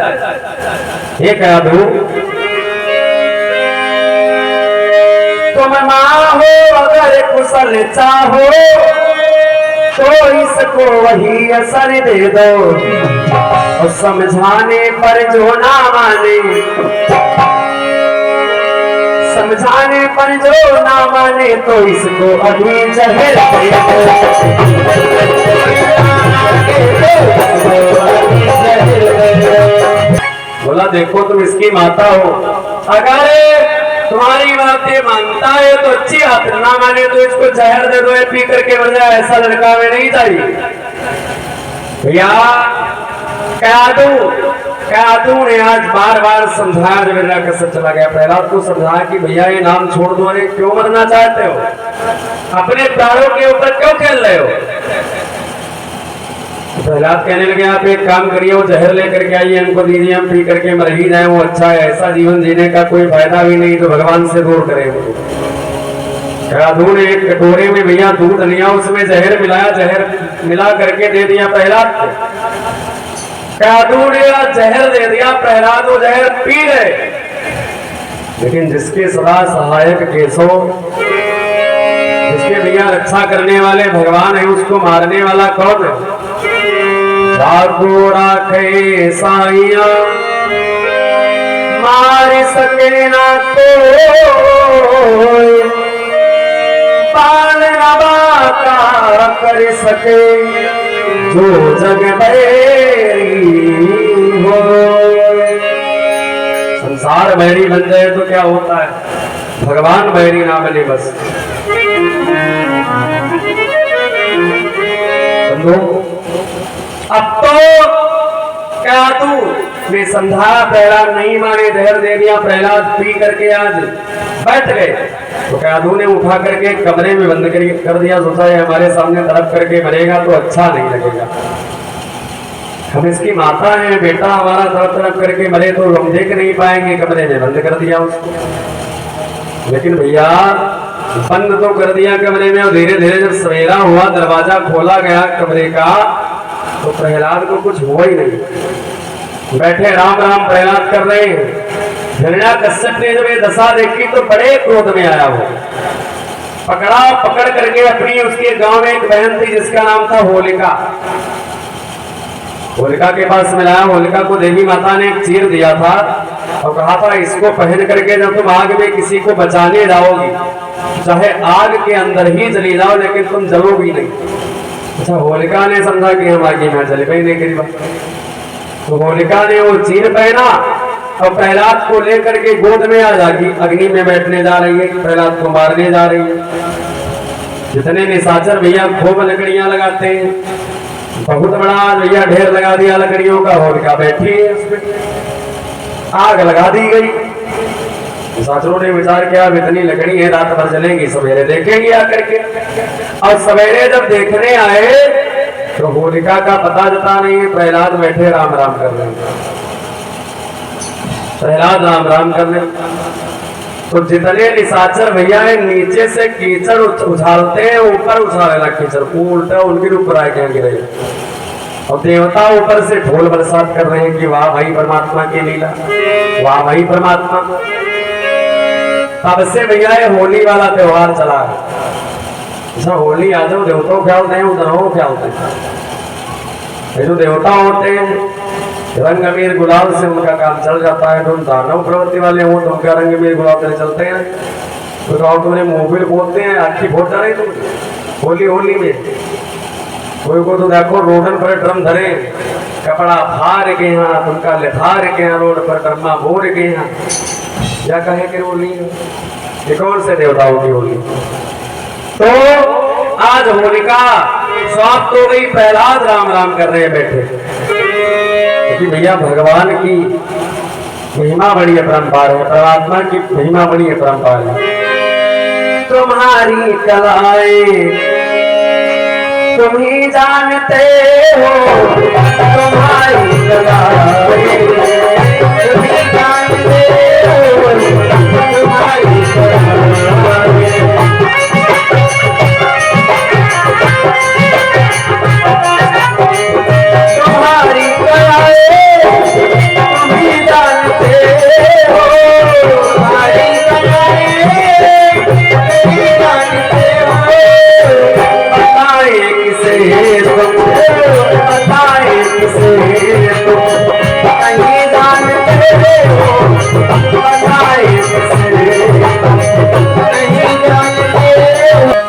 ये कह दो तुम माँ हो अगर कुशल चाहो तो इसको वही असर दे दो, और समझाने पर जो ना माने, समझाने पर जो ना माने तो इसको अभी जहर दे दो। बोला देखो तुम इसकी माता हो, अगर तुम्हारी बातें मानता है तो अच्छी बात, ना माने तो इसको जहर दे दो, पी करके मर जाए। ऐसा लड़का हमें नहीं चाहिए। भैया कयाधु ने आज बार बार समझाया, जब हिरण्याकश्यप चला गया प्रहलाद को समझाया कि भैया ये नाम छोड़ दो, अरे क्यों मरना चाहते हो, अपने प्राणों के ऊपर क्यों खेल रहे हो। प्रहलाद कहने लगे आप एक काम करिए, वो जहर लेकर के आइए, हमको दीजिए, हम पी करके मर ही जाए, वो अच्छा है। ऐसा जीवन जीने का कोई फायदा भी नहीं, तो भगवान से दूर करें। दूध एक कटोरे में भैया दूध लिया, उसमें जहर मिलाया, जहर मिला करके दे दिया प्रहलाद को। दूध जहर दे दिया, प्रहलाद वो जहर पी गए। लेकिन जिसके सदा सहायक केशव, जिसके भैया रक्षा करने वाले भगवान है, उसको मारने वाला कौन है? जागो राखे साइया मार सके ना कोई, पाल नवाका कर सके जो जग बैरी हो। संसार बैरी बन जाए तो क्या होता है, भगवान बैरी ना बने बस। अब तो क्या तू वे समझाया, प्रहलाद नहीं माने, जहर दे दिया, प्रहलाद पी करके आज बैठ गए। तो कादू ने उठा करके कमरे में बंद कर दिया। सोचा है हमारे सामने तड़प करके मरेगा तो अच्छा नहीं लगेगा, हम इसकी माता है, बेटा हमारा तड़प तड़प करके मरे तो हम देख नहीं पाएंगे, कमरे में बंद कर दिया उसको। लेकिन भैया बंद तो कर दिया कमरे में, और धीरे धीरे जब सवेरा हुआ, दरवाजा खोला गया कमरे का, तो प्रहलाद को कुछ हुआ ही नहीं। बैठे राम राम प्रहलाद कर रहे हैं। हिरण्याकश्यप ने जब ये दशा देखी तो बड़े क्रोध में आया। वो पकड़ करके अपनी, उसके गांव में एक बहन थी जिसका नाम था होलिका, होलिका के पास मिलाया। होलिका को देवी माता ने एक चीर दिया था और कहा था इसको पहन करके जब तुम आग में किसी को बचाने जाओगी, चाहे आग के अंदर ही चली जाओ लेकिन तुम जलोगी नहीं। अच्छा, होलिका ने समझा कि हम आगे में चले गए नहीं करीब, तो होलिका ने वो चीर पहना और प्रहलाद को लेकर के गोद में आ जाके अग्नि में बैठने जा रही है, प्रहलाद को मारने जा रही है। जितने निशाचर भैया खूब लकड़ियां लगाते हैं, बहुत बड़ा भैया ढेर लगा दिया लकड़ियों का, होलिका बैठी है उसमें, आग लगा दी गई। निशाचरों ने विचार किया अब इतनी लकड़ी है, रात भर जलेंगी, सवेरे देखेंगे आकर के। और सवेरे जब देखने आए तो होलिका का पता जता नहीं है, प्रहलाद बैठे राम राम कर रहे हैं। प्रहलाद राम राम कर रहे, तो जितने निशाचर भैया है नीचे से कीचड़ उछालते हैं, ऊपर उछालेला कीचड़, उल्टा उनके ऊपर आके गिरे। और देवता ऊपर से ढोल बरसात कर रहे हैं कि वाह भाई परमात्मा की लीला, वाह भाई परमात्मा। तब से भैया ये होली वाला त्योहार चला है। अच्छा, होली आ जाओ, देवताओं खेलते हैं, उधरों खेलते हैं। जो देवता होते हैं रंग अमीर गुलाल से उनका काम चल जाता है। तो दानव प्रवृत्ति वाले हो तो उनका रंग अमीर गुलाल से चलते हैं। तो तुमने मोबिल बोलते हैं, आखी फोड़ जा रही तुम होली में। कोई को तो देखो रोडन पर ड्रम धरे, कपड़ा फाड़ के यहाँ, तुमका लिफार के यहाँ, रोड पर ड्रमा बोर के यहाँ, क्या कहे कि होली ये कौन से देवताओं की होली। तो आज होलिका समाप्त हो गई, प्रहलाद राम राम कर रहे हैं बैठे, क्योंकि भैया भगवान की महिमा बड़ी अपरंपार है, परमात्मा की महिमा बड़ी अपरंपार है। तुम्हारी कलाएं तुम ही जानते हो, तुम्हारी कलाएं तुम ही जानते हो, तुम्हारी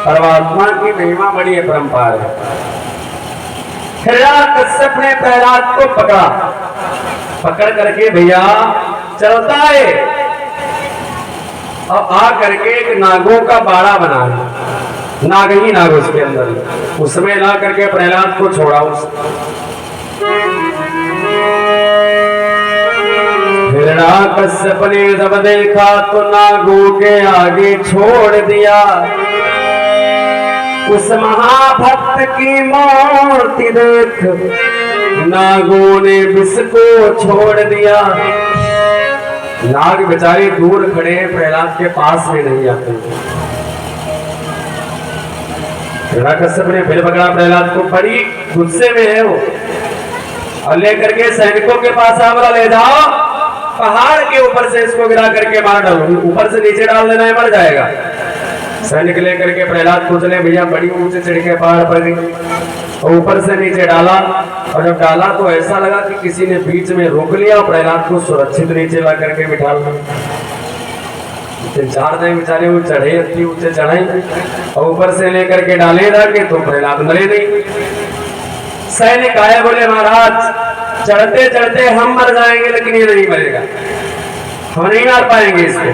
परमात्मा की महिमा बड़ी अपरंपार है। हिरण्याकश्यप ने प्रहलाद को पकड़ा, पकड़ करके भैया चलता है और आ करके एक नागों का बाड़ा बना है, नाग ही नाग उसके अंदर, उसमें ला करके प्रहलाद को छोड़ा। हिरण्याकश्यप ने जब देखा तो नागों के आगे छोड़ दिया, उस महाभक्त की मूर्ति देख नागों ने विष को छोड़ दिया। नाग बेचारे दूर खड़े, प्रहलाद के पास में नहीं आते। हिरण्यकश्यप ने फिर पकड़ा प्रहलाद को, बड़ी गुस्से में है वो, और लेकर के सैनिकों के पास बोला ले जाओ, पहाड़ के ऊपर से इसको गिरा करके मार डालो, ऊपर से नीचे डाल देना है, मर जाएगा। सैनिक लेकर के प्रहलाद को चले, भैया बड़ी ऊंचे चढ़ के पहाड़ पर गई और ऊपर से नीचे डाला, और जब डाला तो ऐसा लगा कि किसी ने बीच में रोक लिया और प्रहलाद को सुरक्षित नीचे ला करके बिठा लिया। 3-4 दिन बेचारे वो चढ़े, इतनी ऊंचे चढ़ाई और ऊपर से लेकर के डाले था कि तो प्रहलाद मरे नहीं। सैनिक आए, बोले महाराज चढ़ते चढ़ते हम मर जाएंगे लेकिन ये नहीं मरेगा, हम नहीं मार पाएंगे इसको।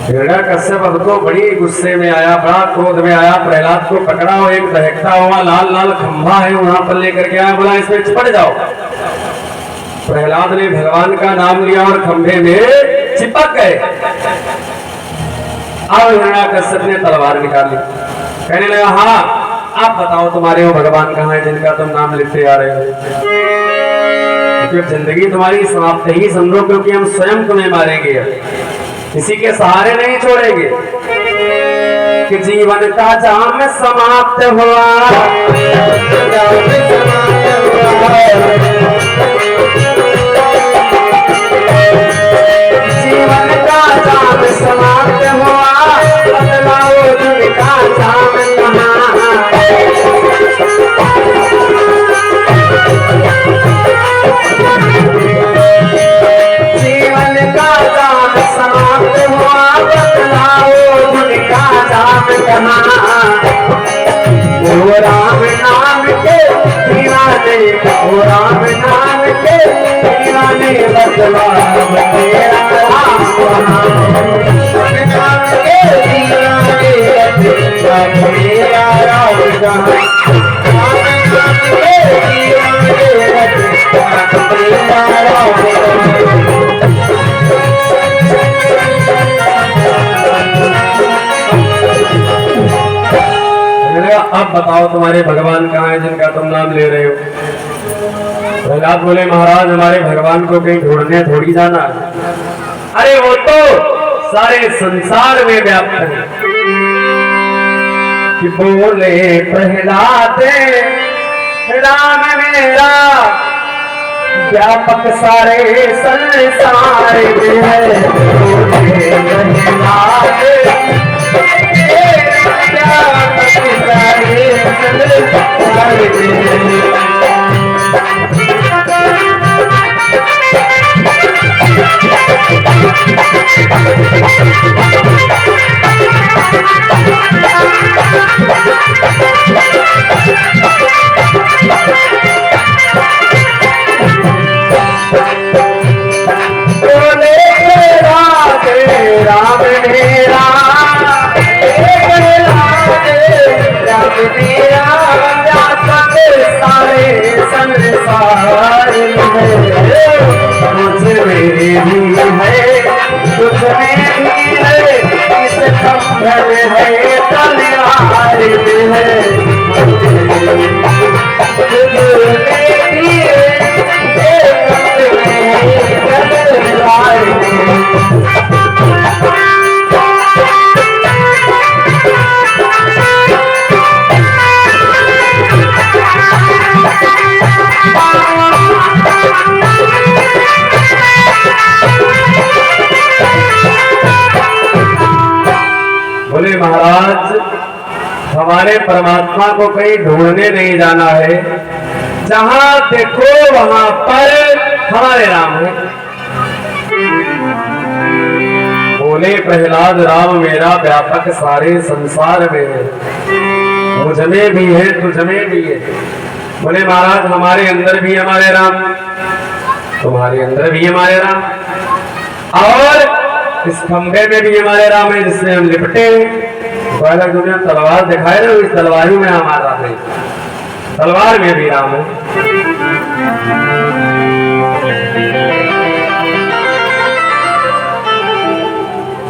हिरण्यकश्यप अब तो बड़ी गुस्से में आया, बड़ा क्रोध में आया, प्रहलाद को पकड़ा और एक दहकता हुआ लाल लाल खंभा है वहां पर लेकर के आया, बोला इसमें चिपट जाओ। प्रहलाद ने भगवान का नाम लिया और खंभे में चिपक गए। अब हिरण्यकश्यप ने तलवार निकाली, कहने लगा हाँ आप बताओ तुम्हारे वो भगवान कहाँ है जिनका तुम नाम लेते आ रहे हो, क्योंकि जिंदगी तुम्हारी समाप्त ही समझो, क्योंकि हम स्वयं तुम्हें मारेंगे, किसी के सहारे नहीं छोड़ेंगे। कि जीवन का जाम समाप्त हुआ, जीवन का जाम समाप्त हुआ, बदलाओ दिन का जाम कहाँ। जीवन का जाम समाप्त हुआ, बदलाओ दिन का जाम कहाँ। वो राम नाम के दीवाने, वो राम नाम के दीवाने, बदला तेरा राम कहाँ। नाम के दीवाने, बदला तेरा राम कहाँ। नाम के दीवाने, बदला तेरा राम कहाँ। अब बताओ तुम्हारे भगवान कहाँ है जिनका तुम नाम ले रहे हो। प्रहलाद बोले महाराज हमारे भगवान को कहीं ढूंढने थोड़ी जाना है, अरे वो तो सारे संसार में व्याप्त है। कि बोले प्रहलाद राम मेरा व्यापक सारे संसार में है। बोले प्रहलाद राम मेरा सारे संसार मुझ में भी है, तुझ में भी है, इस खंभर है तलवार में है। तुझ में भी है, तलवार में। बोले महाराज हमारे परमात्मा को कहीं ढूंढने नहीं जाना है, जहां देखो वहां पर हमारे राम है। बोले प्रहलाद राम मेरा व्यापक सारे संसार में है, मुझ में भी है तुझ में भी है। बोले महाराज हमारे अंदर भी हमारे राम, तुम्हारे अंदर भी हमारे राम, और इस खंबे में भी हमारे राम है जिससे हम लिपटे हैं। दुनिया तलवार दिखाए ना, इस तलवारी में हमारा राम है, तलवार में भी राम है।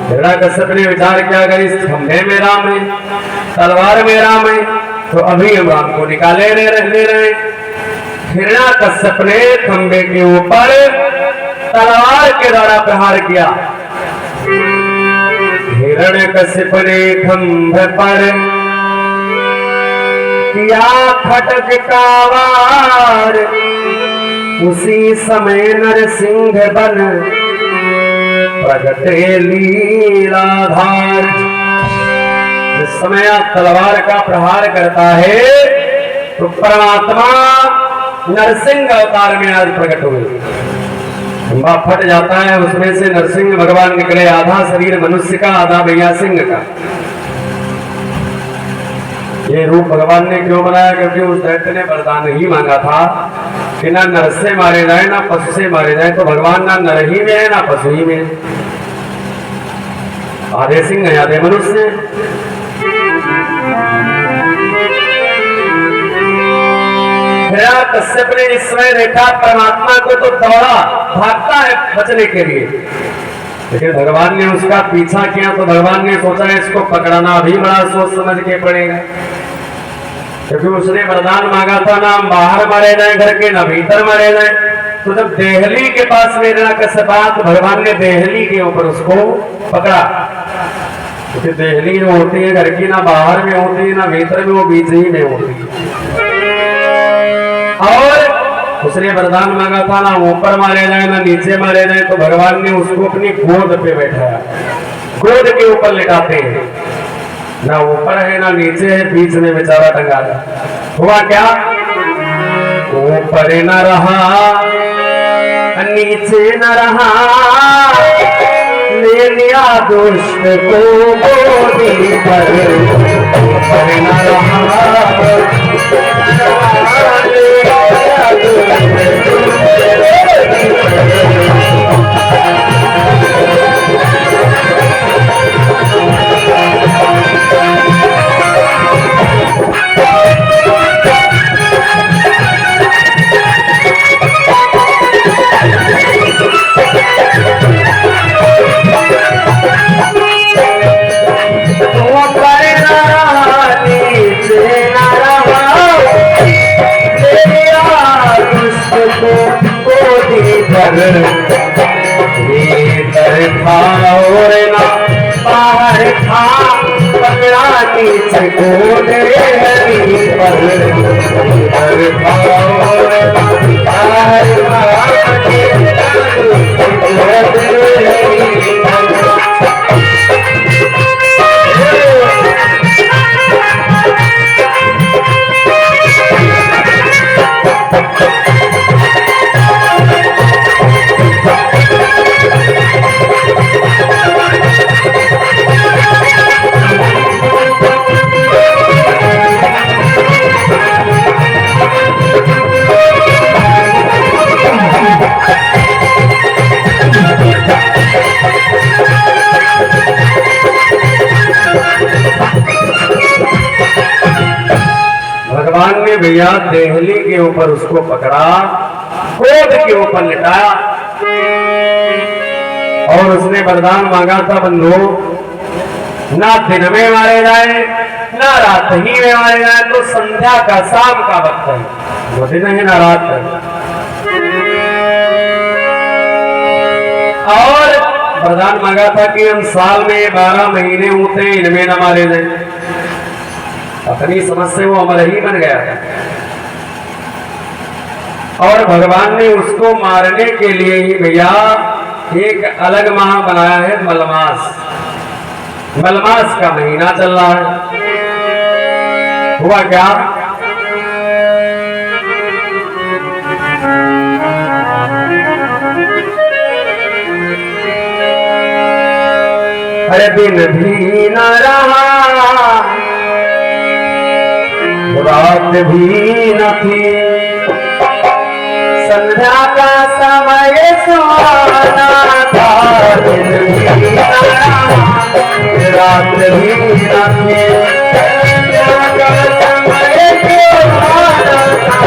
हिरण्यकश्यप ने विचार किया अगर इस खंबे में राम है, तलवार में राम है, तो अभी हम राम को निकाले ले रहे। हिरण्यकश्यप ने खंबे के ऊपर तलवार के द्वारा प्रहार किया। हिरण्यकश्यप ने खंभे पर भैया खटखटावार, उसी समय नरसिंह बन प्रगटे लीलाधार। जिस समय तलवार का प्रहार करता है तो परमात्मा नरसिंह अवतार में आज प्रकट हुए। खंभा फट जाता है, उसमें से नरसिंह भगवान निकले, आधा शरीर मनुष्य का, आधा भैया सिंह का। ये रूप भगवान ने क्यों बनाया? क्योंकि उस दैत्य ने वरदान ही मांगा था कि ना नर से मारे जाए ना पशु से मारे जाए। तो भगवान ना नर ही में है ना पशु ही में, आधे सिंह है आधे मनुष्य। कश्यप ने इस समय देखा परमात्मा को तो दौड़ा भागता है बचने के लिए, लेकिन भगवान ने उसका पीछा किया। तो भगवान ने सोचा इसको पकड़ना भी बड़ा सोच समझ के पड़ेगा, क्योंकि उसने वरदान मांगा था ना हम बाहर मारे जाए घर के ना भीतर मारे जाए। तो जब देहली के पास में कश्यप आया तो भगवान ने देहली के ऊपर उसको पकड़ा, क्योंकि देहली जो होती है घर की ना बाहर में होती है ना भीतर में, वो बीच ही में होती है। और उसने वरदान मांगा था ना ऊपर मारे जाए ना नीचे मारे जाए। तो भगवान ने उसको अपनी गोद पे बैठाया, गोद के ऊपर लिटाते हैं, ना ऊपर है ना नीचे है, बीच में बेचारा टंगा है। हुआ क्या? ऊपर न रहा नीचे न रहा, ले लिया दुष्ट को गोदी पर। ऊपर न रहा और ना बाहर था पकड़ा नीचे गोद पर। भगवान ने भैया देहली के ऊपर उसको पकड़ा, गोद के ऊपर लिटाया और उसने वरदान मांगा था बंधु ना दिन में मारे जाए ना रात ही में मारे जाए। तो संध्या का शाम का वक्त है, वो दिन है ना रात है। और वरदान मांगा था कि हम साल में 12 महीने होते हैं इनमें न मारे जाए। अपनी समझ से वो अमर ही बन गया था। और भगवान ने उसको मारने के लिए ही भैया एक अलग माह बनाया है, मलमास। मलमास का महीना चल रहा है। हुआ क्या? हर दिन भी न रहा रात भी न थी, संध्या का समय सुहाना था। दिन भी न रहा रात भी न थी, संध्या का समय सुहाना था।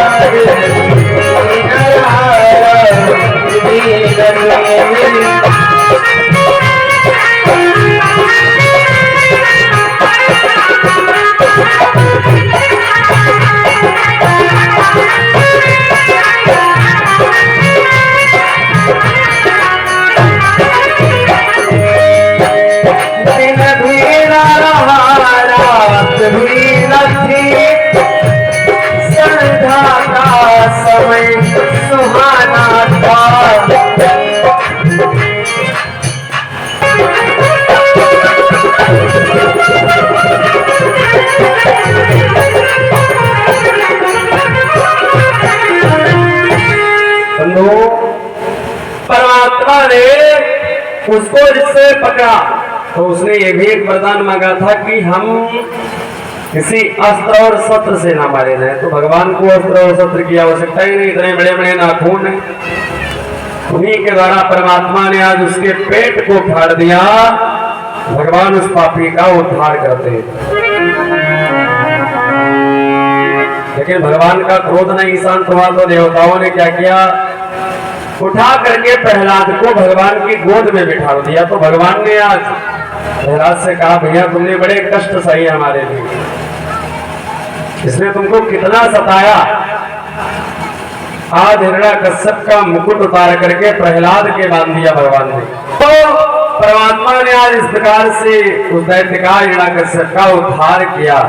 दिन भी न रहा रात भी न थी। का समय सुहाना था। परमात्मा ने उसको जिससे पकड़ा तो उसने ये भी एक वरदान मांगा था कि हम किसी अस्त्र और शस्त्र से ना मारे जाए। तो भगवान को अस्त्र और शस्त्र की आवश्यकता ही नहीं, इतने बड़े बड़े नाखून है। उन्हीं के द्वारा परमात्मा ने आज उसके पेट को फाड़ दिया। भगवान उस पापी का उद्धार करते हैं। लेकिन भगवान का क्रोध नहीं शांत हुआ तो देवताओं ने क्या किया, उठा करके प्रहलाद को भगवान की गोद में बिठा दिया। तो भगवान ने आज प्रहलाद से कहा, भैया तुमने बड़े कष्ट सही हमारे लिए, इसने तुमको कितना सताया। आज हिरण्याकश्यप का मुकुट उतार करके प्रहलाद के बांध दिया भगवान ने। तो परमात्मा ने आज इस प्रकार से उस दैत्य का हिरण्याकश्यप का उद्धार किया।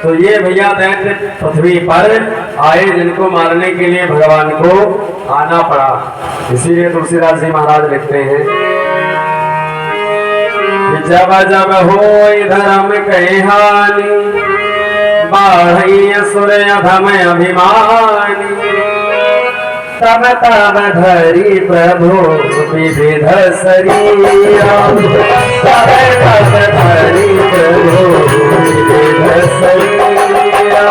तो ये भैया दैत्य पृथ्वी पर आए जिनको मारने के लिए भगवान को आना पड़ा। इसीलिए तुलसीदास जी महाराज लिखते हैं कि जब जब हो धर्म कहे हानि, बाढ़ई असुर अधम अभिमानी, तब तब धरी प्रभु विविध शरीरा, तब तब धरी प्रभु विविध शरीरा,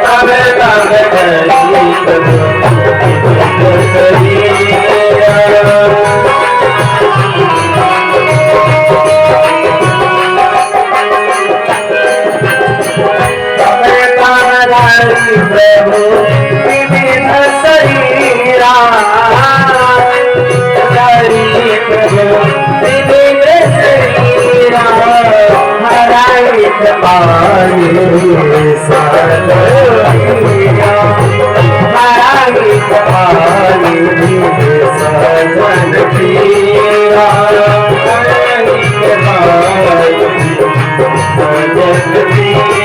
तब तब धरी प्रभु विविध शरीरा। प्रभु विविध शरीरा, प्रभु विविध शरीरा, हराइत पानी सजनिया, हराइत पानी सजन पीरा, हराइत पानी सजन पीरा।